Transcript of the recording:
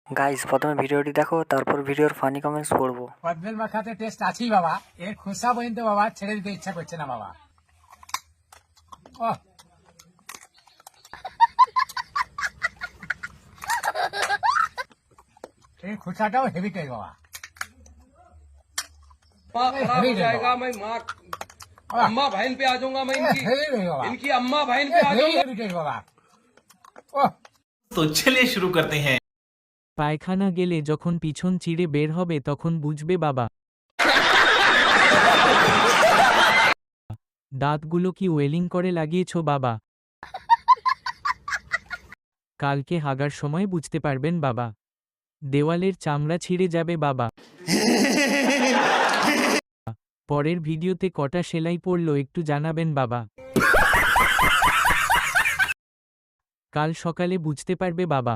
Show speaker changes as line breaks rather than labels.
Guys প্রথমে ভিডিওটি দেখো, তারপর ভিডিওর ফানি কমেন্টস পড়বো।
কদবেল মাখাতে টেস্ট আছেই বাবা, এর খোসা পর্যন্ত বাবা ছেড়ে দিতে ইচ্ছা করছে না বাবা। এই খোসাটাও হেভি টেস্ট বাবা।
खराब हो जाएगा। मैं माँ अम्मा बहन पे आ जाऊंगा। मैं इनकी अम्मा बहन पे आ जाऊंगा
বাবা।
तो चलिए शुरू करते हैं।
পায়খানা গেলে যখন পিছন চিড়ে বের হবে তখন বুঝবে বাবা। দাঁতগুলো কি ওয়েলিং করে লাগিয়েছো বাবা? কালকে হাগার সময় বুঝতে পারবেন বাবা। দেওয়ালের চামড়া ছিঁড়ে যাবে বাবা। পরের ভিডিওতে কটা সেলাই পড়লো একটু জানাবেন বাবা। কাল সকালে বুঝতে পারবে বাবা।